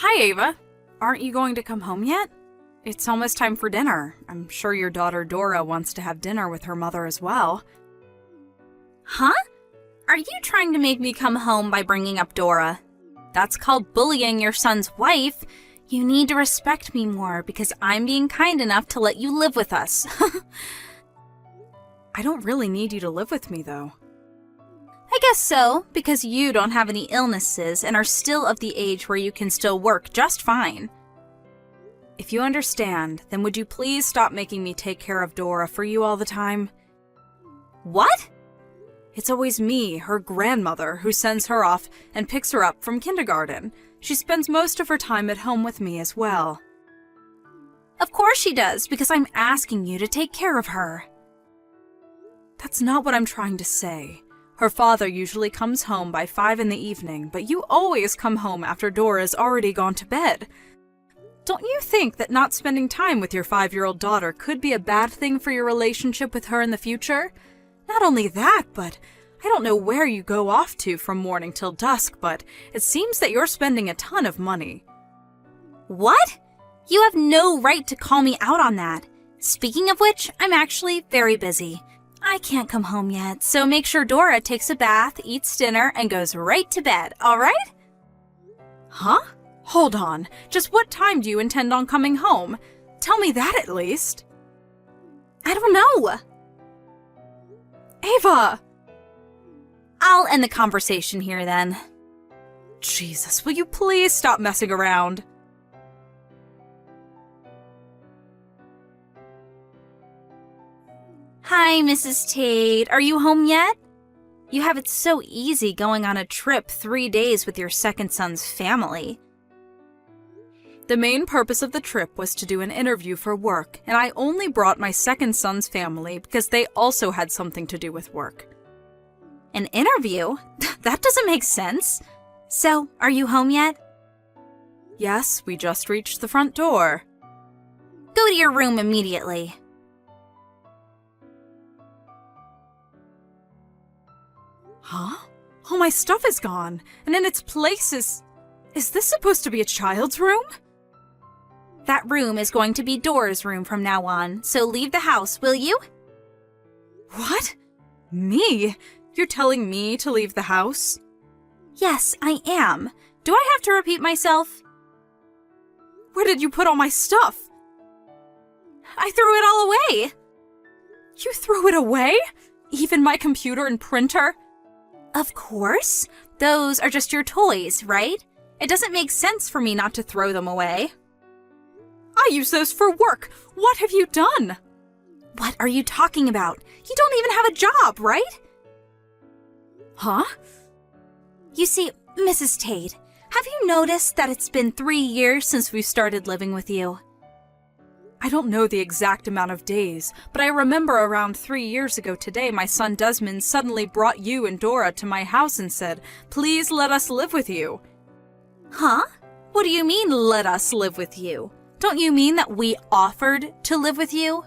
Hi, Ava. Aren't you going to come home yet? It's almost time for dinner. I'm sure your daughter Dora wants to have dinner with her mother as well. Huh? Are you trying to make me come home by bringing up Dora? That's called bullying your son's wife. You need to respect me more because I'm being kind enough to let you live with us. I don't really need you to live with me, though. I guess so, because you don't have any illnesses and are still of the age where you can still work just fine. If you understand, then would you please stop making me take care of Dora for you all the time? What? It's always me, her grandmother, who sends her off and picks her up from kindergarten. She spends most of her time at home with me as well. Of course she does, because I'm asking you to take care of her. That's not what I'm trying to say. Her father usually comes home by 5 in the evening, but you always come home after Dora's already gone to bed. Don't you think that not spending time with your 5-year-old daughter could be a bad thing for your relationship with her in the future? Not only that, but I don't know where you go off to from morning till dusk, but it seems that you're spending a ton of money. What? You have no right to call me out on that. Speaking of which, I'm actually very busy. I can't come home yet, so make sure Dora takes a bath, eats dinner, and goes right to bed, all right? Huh? Hold on. Just what time do you intend on coming home? Tell me that at least. I don't know. Ava! I'll end the conversation here then. Jesus, will you please stop messing around? Hi, Mrs. Tate. Are you home yet? You have it so easy going on a trip 3 days with your second son's family. The main purpose of the trip was to do an interview for work, and I only brought my second son's family because they also had something to do with work. An interview? That doesn't make sense. So, are you home yet? Yes, we just reached the front door. Go to your room immediately. Huh? All my stuff is gone, and in its place is this supposed to be a child's room? That room is going to be Dora's room from now on, so leave the house, will you? What? Me? You're telling me to leave the house? Yes, I am. Do I have to repeat myself? Where did you put all my stuff? I threw it all away. You threw it away? Even my computer and printer? Of course. Those are just your toys, right? It doesn't make sense for me not to throw them away. I use those for work. What have you done? What are you talking about? You don't even have a job, right? Huh? You see, Mrs. Tate, have you noticed that it's been 3 years since we started living with you? I don't know the exact amount of days, but I remember around 3 years ago today my son Desmond suddenly brought you and Dora to my house and said, "Please let us live with you." Huh? What do you mean, let us live with you? Don't you mean that we offered to live with you?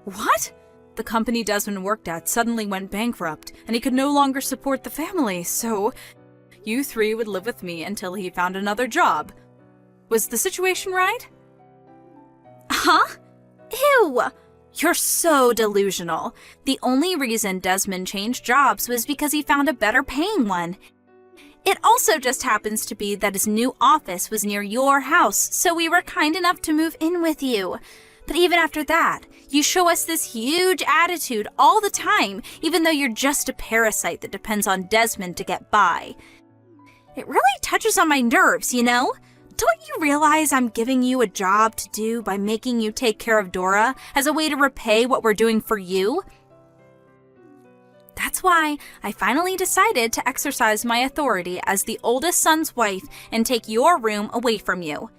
What? The company Desmond worked at suddenly went bankrupt, and he could no longer support the family, so you 3 would live with me until he found another job. Was the situation right? Huh? Ew! You're so delusional. The only reason Desmond changed jobs was because he found a better paying one. It also just happens to be that his new office was near your house, so we were kind enough to move in with you. But even after that, you show us this huge attitude all the time, even though you're just a parasite that depends on Desmond to get by. It really touches on my nerves, you know? Don't you realize I'm giving you a job to do by making you take care of Dora as a way to repay what we're doing for you? That's why I finally decided to exercise my authority as the oldest son's wife and take your room away from you.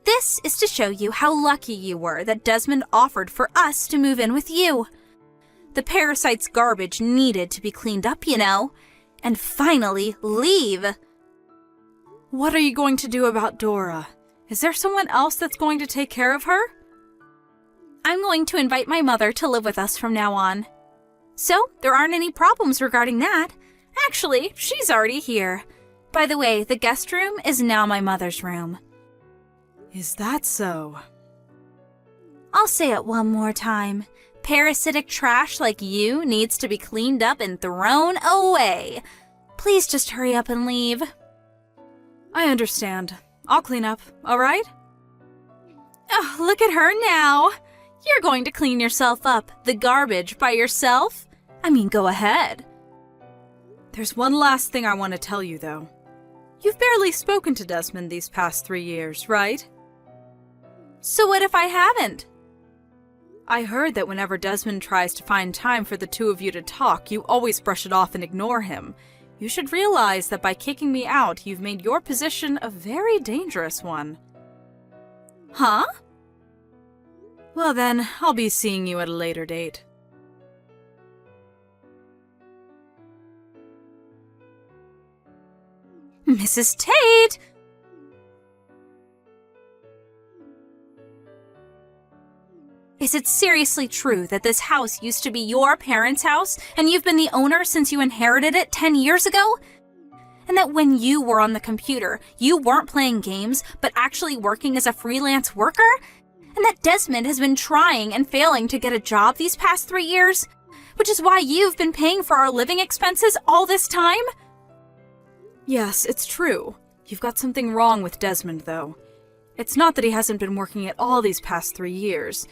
This is to show you how lucky you were that Desmond offered for us to move in with you. The parasite's garbage needed to be cleaned up, you know, and finally leave. What are you going to do about Dora? Is there someone else that's going to take care of her? I'm going to invite my mother to live with us from now on. So, there aren't any problems regarding that. Actually, she's already here. By the way, the guest room is now my mother's room. Is that so? I'll say it one more time. Parasitic trash like you needs to be cleaned up and thrown away. Please just hurry up and leave. I understand. I'll clean up, all right? Oh, look at her now. You're going to clean yourself up, the garbage, by yourself? I mean, go ahead. There's one last thing I want to tell you, though. You've barely spoken to Desmond these past 3 years, right? So what if I haven't? I heard that whenever Desmond tries to find time for the two of you to talk, you always brush it off and ignore him. You should realize that by kicking me out, you've made your position a very dangerous one. Huh? Well then, I'll be seeing you at a later date. Mrs. Tate! Is it seriously true that this house used to be your parents' house and you've been the owner since you inherited it 10 years ago? And that when you were on the computer, you weren't playing games, but actually working as a freelance worker? And that Desmond has been trying and failing to get a job these past 3 years? Which is why you've been paying for our living expenses all this time? Yes, it's true. You've got something wrong with Desmond, though. It's not that he hasn't been working at all these past 3 years.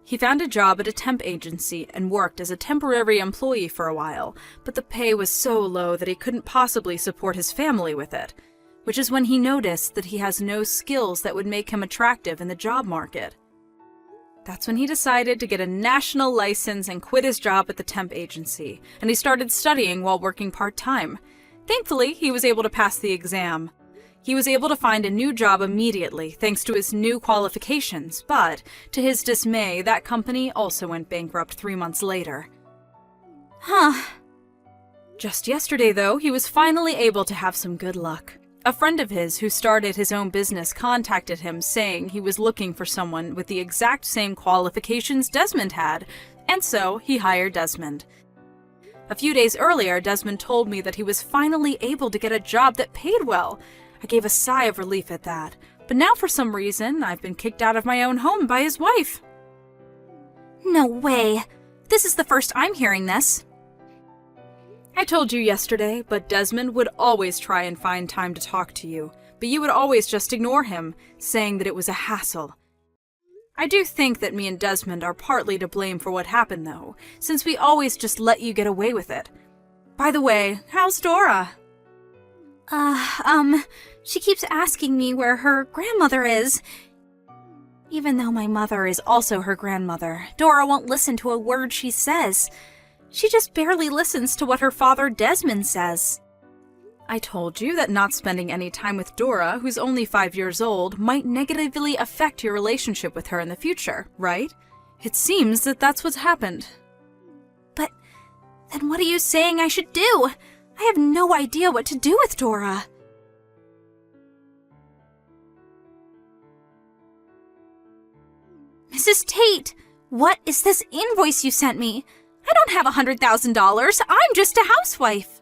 He found a job at a temp agency and worked as a temporary employee for a while, but the pay was so low that he couldn't possibly support his family with it, which is when he noticed that he has no skills that would make him attractive in the job market. That's when he decided to get a national license and quit his job at the temp agency, and he started studying while working part-time. Thankfully, he was able to pass the exam. He was able to find a new job immediately thanks to his new qualifications, but, to his dismay, that company also went bankrupt 3 months later. Huh. Just yesterday, though, he was finally able to have some good luck. A friend of his who started his own business contacted him saying he was looking for someone with the exact same qualifications Desmond had, and so he hired Desmond. A few days earlier, Desmond told me that he was finally able to get a job that paid well. I gave a sigh of relief at that, but now for some reason, I've been kicked out of my own home by his wife. No way. This is the first I'm hearing this. I told you yesterday, but Desmond would always try and find time to talk to you, but you would always just ignore him, saying that it was a hassle. I do think that me and Desmond are partly to blame for what happened, though, since we always just let you get away with it. By the way, how's Dora? She keeps asking me where her grandmother is. Even though my mother is also her grandmother, Dora won't listen to a word she says. She just barely listens to what her father Desmond says. I told you that not spending any time with Dora, who's only 5 years old, might negatively affect your relationship with her in the future, right? It seems that that's what's happened. But then what are you saying I should do? I have no idea what to do with Dora. Mrs. Tate, what is this invoice you sent me? I don't have $100,000. I'm just a housewife.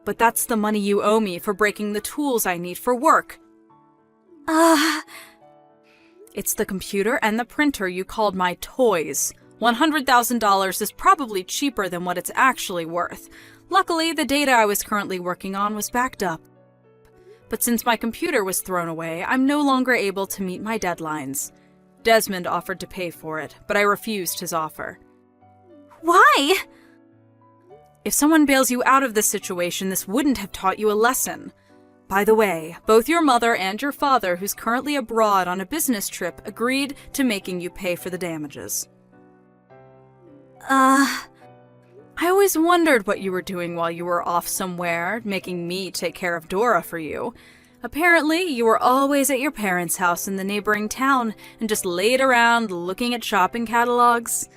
But that's the money you owe me for breaking the tools I need for work. It's the computer and the printer you called my toys. $100,000 is probably cheaper than what it's actually worth. Luckily, the data I was currently working on was backed up. But since my computer was thrown away, I'm no longer able to meet my deadlines. Desmond offered to pay for it, but I refused his offer. Why? If someone bails you out of this situation, this wouldn't have taught you a lesson. By the way, both your mother and your father, who's currently abroad on a business trip, agreed to making you pay for the damages. I always wondered what you were doing while you were off somewhere, making me take care of Dora for you. Apparently, you were always at your parents' house in the neighboring town and just laid around looking at shopping catalogs.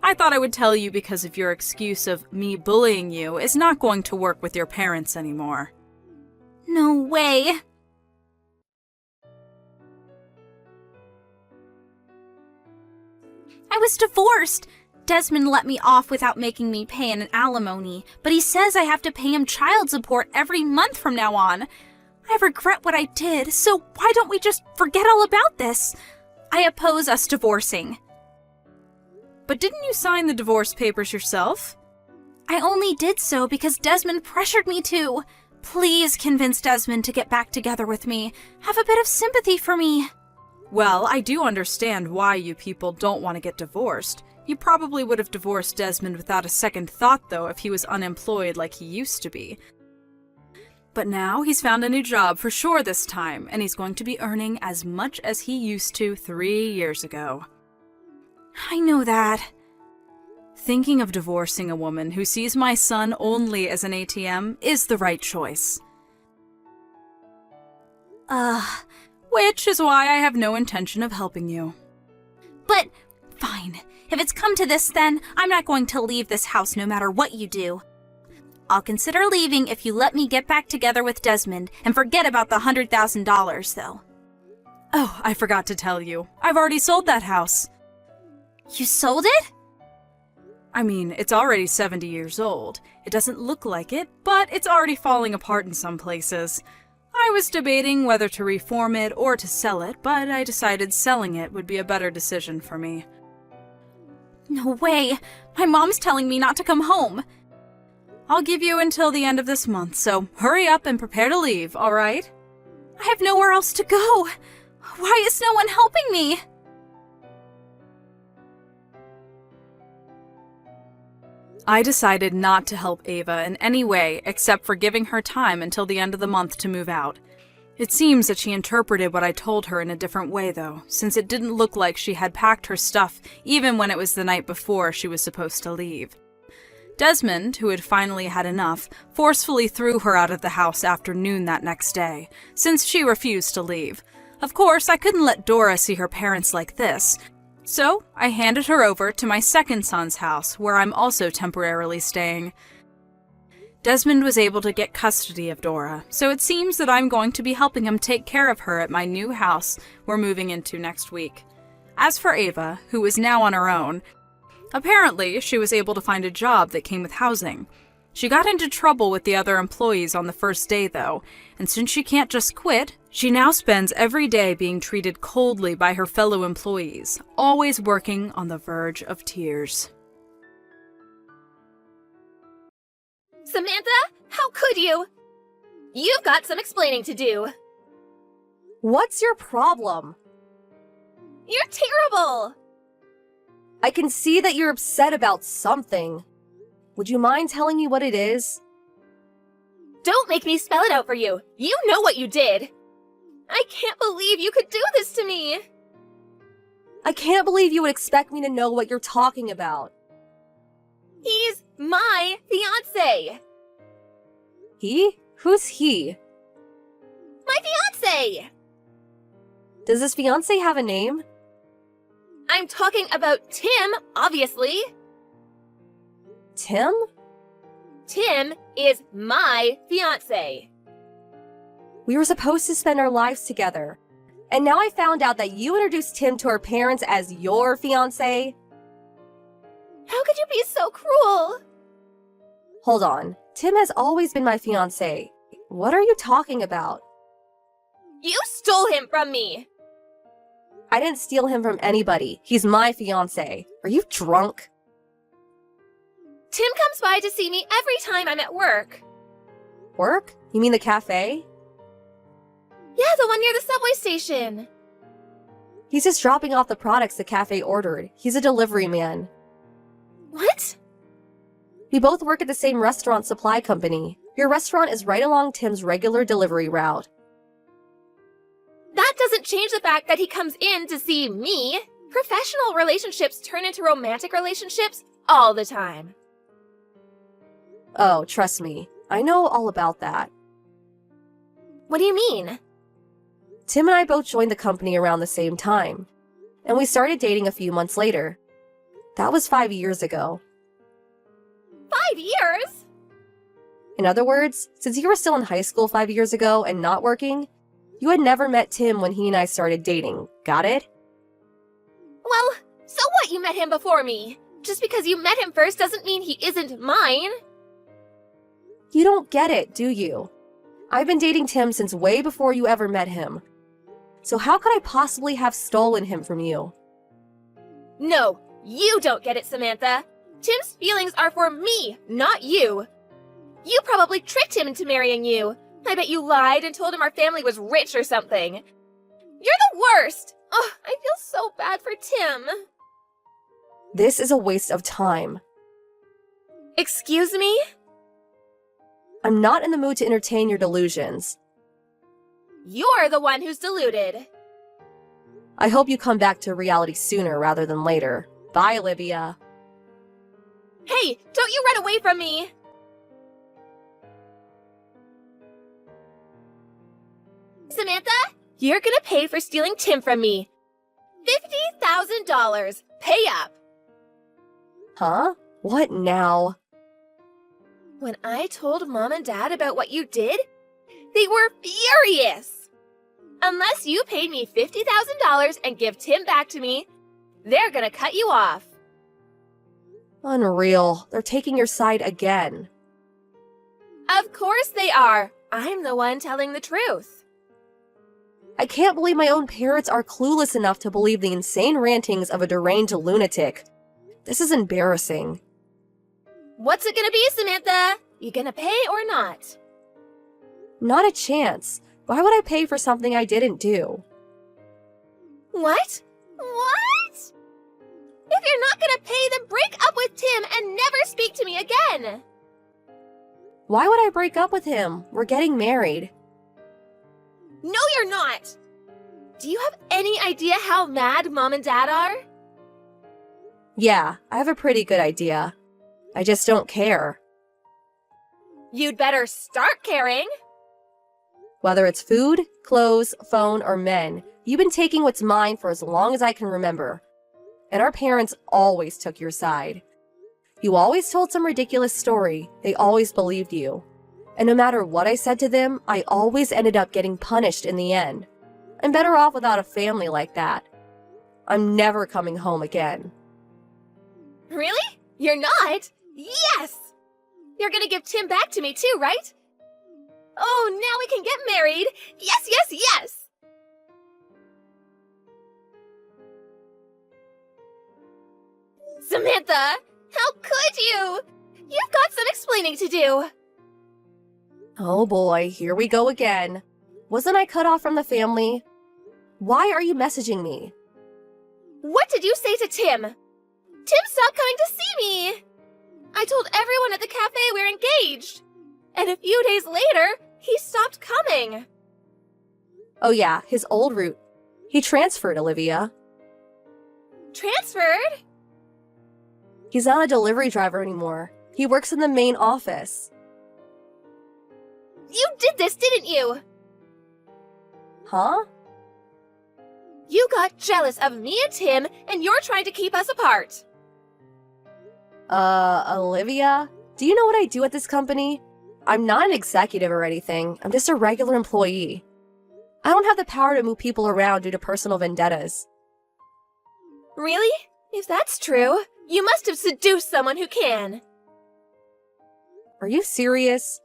I thought I would tell you because of your excuse of me bullying you is not going to work with your parents anymore. No way. I was divorced. Desmond let me off without making me pay an alimony, but he says I have to pay him child support every month from now on. I regret what I did, so why don't we just forget all about this? I oppose us divorcing. But didn't you sign the divorce papers yourself? I only did so because Desmond pressured me to. Please convince Desmond to get back together with me. Have a bit of sympathy for me. Well, I do understand why you people don't want to get divorced. You probably would have divorced Desmond without a second thought, though, if he was unemployed like he used to be. But now he's found a new job for sure this time, and he's going to be earning as much as he used to 3 years ago. I know that. Thinking of divorcing a woman who sees my son only as an ATM is the right choice. Which is why I have no intention of helping you. But, fine. If it's come to this, then I'm not going to leave this house no matter what you do. I'll consider leaving if you let me get back together with Desmond and forget about the $100,000, though. Oh, I forgot to tell you. I've already sold that house. You sold it? I mean, it's already 70 years old. It doesn't look like it, but it's already falling apart in some places. I was debating whether to reform it or to sell it, but I decided selling it would be a better decision for me. No way! My mom's telling me not to come home! I'll give you until the end of this month, so hurry up and prepare to leave, alright? I have nowhere else to go! Why is no one helping me? I decided not to help Ava in any way except for giving her time until the end of the month to move out. It seems that she interpreted what I told her in a different way, though, since it didn't look like she had packed her stuff even when it was the night before she was supposed to leave. Desmond, who had finally had enough, forcefully threw her out of the house after noon that next day, since she refused to leave. Of course, I couldn't let Dora see her parents like this, so I handed her over to my second son's house, where I'm also temporarily staying. Desmond was able to get custody of Dora, so it seems that I'm going to be helping him take care of her at my new house we're moving into next week. As for Ava, who is now on her own, apparently she was able to find a job that came with housing. She got into trouble with the other employees on the first day, though, and since she can't just quit, she now spends every day being treated coldly by her fellow employees, always working on the verge of tears. Samantha, how could you? You've got some explaining to do. What's your problem? You're terrible! I can see that you're upset about something. Would you mind telling me what it is? Don't make me spell it out for you. You know what you did. I can't believe you could do this to me. I can't believe you would expect me to know what you're talking about. He's my fiancé. He? Who's he? My fiancé! Does this fiancé have a name? I'm talking about Tim, obviously. Tim? Tim is my fiancé. We were supposed to spend our lives together. And now I found out that you introduced Tim to our parents as your fiancé? How could you be so cruel? Hold on. Tim has always been my fiancé. What are you talking about? You stole him from me. I didn't steal him from anybody. He's my fiancé. Are you drunk? Tim comes by to see me every time I'm at work. Work? You mean the cafe? Yeah, the one near the subway station. He's just dropping off the products the cafe ordered. He's a delivery man. What? We both work at the same restaurant supply company. Your restaurant is right along Tim's regular delivery route. That doesn't change the fact that he comes in to see me. Professional relationships turn into romantic relationships all the time. Oh, trust me. I know all about that. What do you mean? Tim and I both joined the company around the same time. And we started dating a few months later. That was 5 years ago. 5 years? In other words, since you were still in high school 5 years ago and not working, you had never met Tim when he and I started dating. Got it? Well, so what you met him before me? Just because you met him first doesn't mean he isn't mine. You don't get it, do you? I've been dating Tim since way before you ever met him. So how could I possibly have stolen him from you? No, you don't get it, Samantha. Tim's feelings are for me, not you. You probably tricked him into marrying you. I bet you lied and told him our family was rich or something. You're the worst! Oh, I feel so bad for Tim. This is a waste of time. Excuse me? I'm not in the mood to entertain your delusions. You're the one who's deluded. I hope you come back to reality sooner rather than later. Bye, Olivia. Hey, don't you run away from me! Samantha, you're gonna pay for stealing Tim from me. $50,000. Pay up. Huh? What now? When I told Mom and Dad about what you did, they were furious. Unless you paid me $50,000 and give Tim back to me, they're gonna cut you off. Unreal. They're taking your side again. Of course they are. I'm the one telling the truth. I can't believe my own parents are clueless enough to believe the insane rantings of a deranged lunatic. This is embarrassing. What's it gonna be, Samantha? You gonna pay or not? Not a chance. Why would I pay for something I didn't do? What? What? If you're not gonna pay, then break up with Tim and never speak to me again. Why would I break up with him? We're getting married. No, you're not. Do you have any idea how mad Mom and Dad are? Yeah, I have a pretty good idea. I just don't care. You'd better start caring. Whether it's food, clothes, phone, or men, you've been taking what's mine for as long as I can remember. And our parents always took your side. You always told some ridiculous story. They always believed you. And no matter what I said to them, I always ended up getting punished in the end. I'm better off without a family like that. I'm never coming home again. Really? You're not? Yes! You're gonna give Tim back to me too, right? Oh, now we can get married! Yes, yes, yes! Samantha, how could you? You've got some explaining to do. Oh boy, here we go again. Wasn't I cut off from the family? Why are you messaging me? What did you say to Tim? Tim stopped coming to see me! I told everyone at the cafe we're engaged. And a few days later, he stopped coming. Oh yeah, his old route. He transferred, Olivia. Transferred? He's not a delivery driver anymore. He works in the main office. You did this, didn't you? Huh? You got jealous of me and Tim, and you're trying to keep us apart. Olivia? Do you know what I do at this company? I'm not an executive or anything. I'm just a regular employee. I don't have the power to move people around due to personal vendettas. Really? If that's true, you must have seduced someone who can. Are you serious?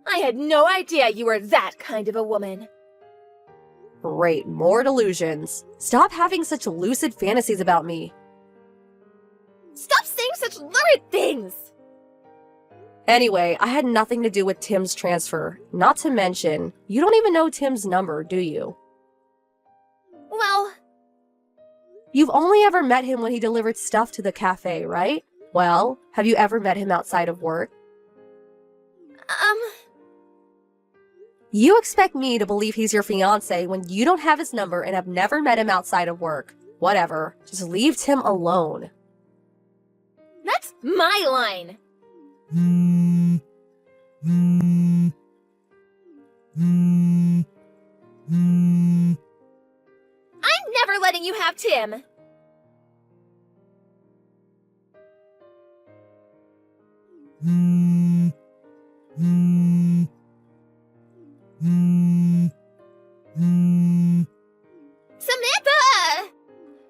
I had no idea you were that kind of a woman. Great, more delusions. Stop having such lucid fantasies about me. Stop saying such lurid things! Anyway, I had nothing to do with Tim's transfer. Not to mention, you don't even know Tim's number, do you? Well, You've only ever met him when he delivered stuff to the cafe, right? Well, have you ever met him outside of work? You expect me to believe he's your fiancé when you don't have his number and have never met him outside of work. Whatever. Just leave Tim alone. that's my line. I'm never letting you have Tim. Samantha!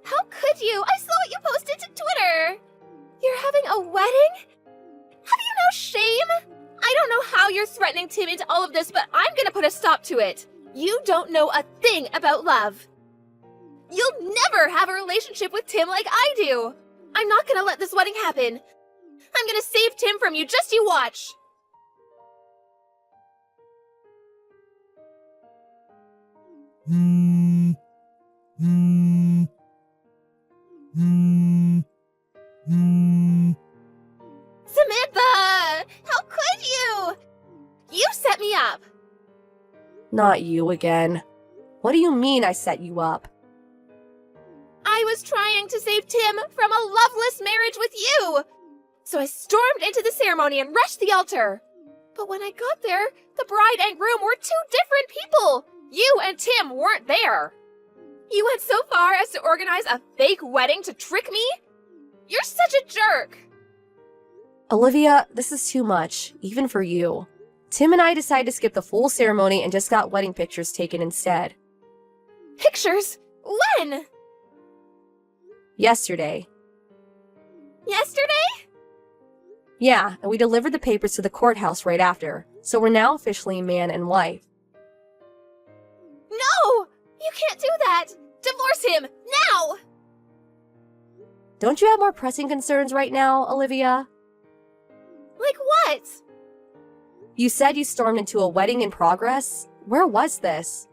How could you? I saw what you posted to Twitter. drawing Tim into all of this, but I'm gonna put a stop to it. You don't know a thing about love. You'll never have a relationship with Tim like I do. I'm not gonna let this wedding happen. I'm gonna save Tim from you, just you watch. Samantha! How could you? You set me up. Not you again. What do you mean I set you up? I was trying to save Tim from a loveless marriage with you. So I stormed into the ceremony and rushed the altar. But when I got there, the bride and groom were two different people. You and Tim weren't there. You went so far as to organize a fake wedding to trick me? You're such a jerk. Olivia, this is too much, even for you. Tim and I decided to skip the full ceremony and just got wedding pictures taken instead. Pictures? When? Yesterday. Yesterday? Yeah, and we delivered the papers to the courthouse right after, so we're now officially man and wife. No! You can't do that! Divorce him! Now! Don't you have more pressing concerns right now, Olivia? Like what? You said you stormed into a wedding in progress? Where was this?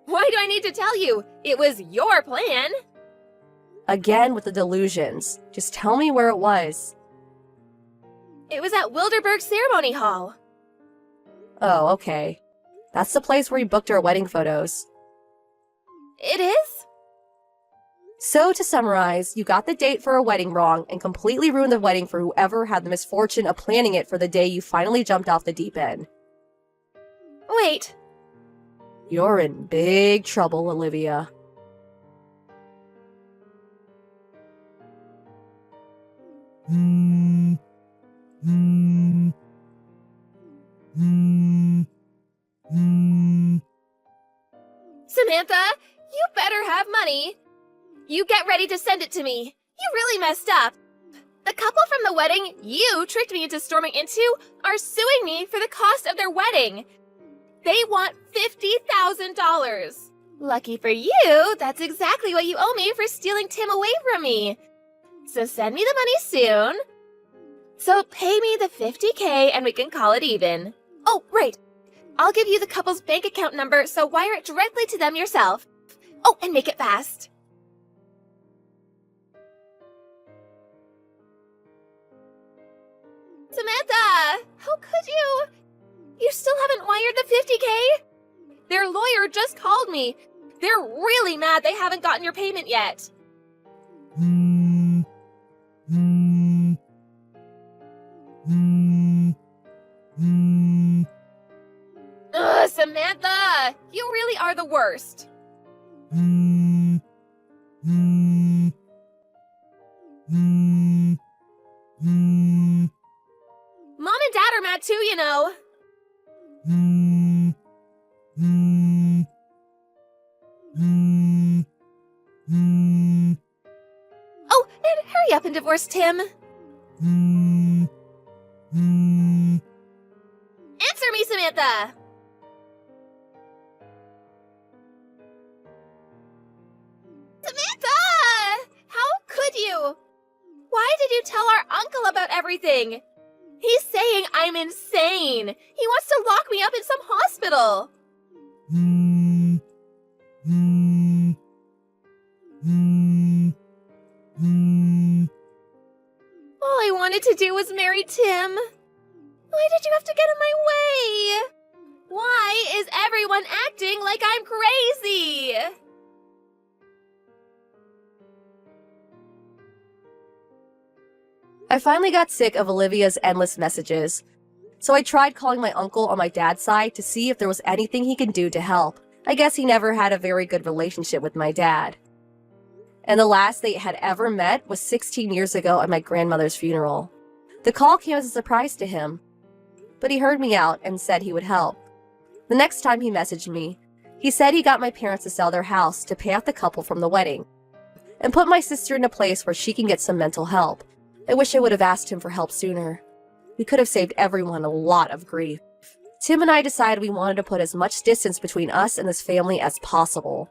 Why do I need to tell you? It was your plan. Again with the delusions. Just tell me where it was. It was at Wilderberg Ceremony Hall. Oh, okay. That's the place where we booked our wedding photos. It is? So, to summarize, you got the date for a wedding wrong and completely ruined the wedding for whoever had the misfortune of planning it for the day you finally jumped off the deep end. Wait. You're in big trouble, Olivia. Samantha, you better have money. You get ready to send it to me. You really messed up. The couple from the wedding you tricked me into storming into are suing me for the cost of their wedding. They want $50,000. Lucky for you, that's exactly what you owe me for stealing Tim away from me. So send me the money soon. So pay me the $50K and we can call it even. Oh, right. I'll give you the couple's bank account number, so wire it directly to them yourself. Oh, and make it fast. Samantha, how could you? You still haven't wired the $50K? Their lawyer just called me. They're really mad they haven't gotten your payment yet. Ugh, Samantha, you really are the worst. Mom and Dad are mad too, you know. Oh, and hurry up and divorce Tim. Answer me, Samantha! Samantha! How could you? Why did you tell our uncle about everything? He's saying I'm insane. He wants to lock me up in some hospital. All I wanted to do was marry Tim. Why did you have to get in my way? Why is everyone acting like I'm crazy? I finally got sick of Olivia's endless messages, so I tried calling my uncle on my dad's side to see if there was anything he could do to help. I guess he never had a very good relationship with my dad. And the last they had ever met was 16 years ago at my grandmother's funeral. The call came as a surprise to him, but he heard me out and said he would help. The next time he messaged me, he said he got my parents to sell their house to pay off the couple from the wedding and put my sister in a place where she can get some mental help. I wish I would have asked him for help sooner. We could have saved everyone a lot of grief. Tim and I decided we wanted to put as much distance between us and this family as possible.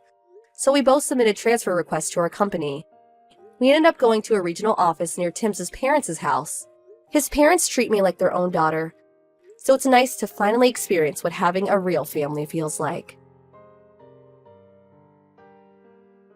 So we both submitted transfer requests to our company. We ended up going to a regional office near Tim's parents' house. His parents treat me like their own daughter, so it's nice to finally experience what having a real family feels like.